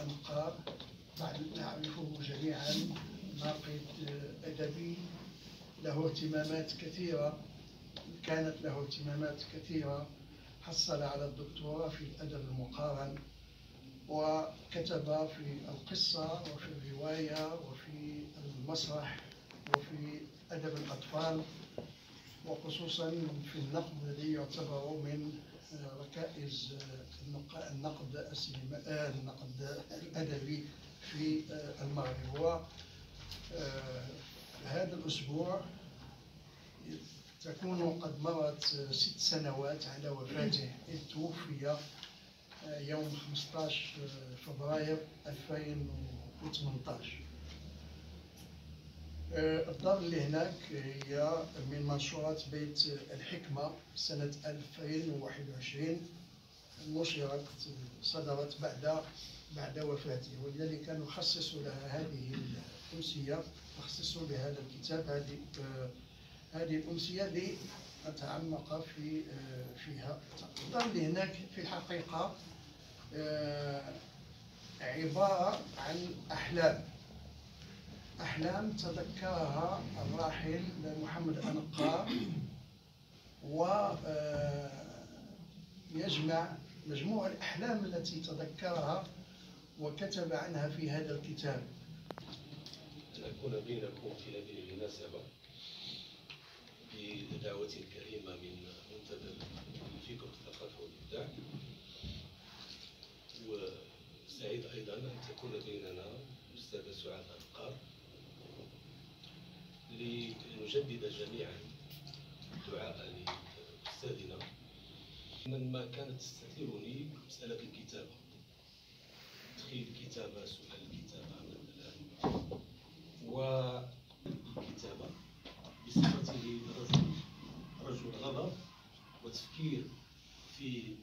أنقار نعرفه جميعا، ناقد أدبي له اهتمامات كثيرة، كانت له اهتمامات كثيرة. حصل على الدكتوراه في الأدب المقارن، وكتب في القصة وفي الرواية وفي المسرح وفي أدب الأطفال، وخصوصا في النقد الذي يعتبر من ركائز النقد الأدبي في المغرب. هذا الأسبوع تكون قد مرت 6 سنوات على وفاته، إذ توفي يوم 15 فبراير 2018. الدار اللي هناك هي من منشورات بيت الحكمة سنة 2021، نشرت صدرت بعد وفاته، ولذلك نخصص لها هذه الأمسية، نخصص لهذا الكتاب هذه الأمسية لنتعمق فيها. الدار اللي هناك في الحقيقة عبارة عن أحلام تذكرها الراحل محمد أنقار، ويجمع مجموع الأحلام التي تذكرها وكتب عنها في هذا الكتاب. أن أكون بينكم في هذه المناسبة بدعوة كريمة من منتدى الفكر والثقافة والإبداع، وسعيد أيضا أن تكون بيننا الأستاذة سعاد أنقار لنجدد جميعا الدعاء لأستاذنا. ما كانت تستثيرني مسألة الكتابة، تخيل الكتابة، سؤال الكتابة مثلا، والكتابة بصفته رجل غضب وتفكير في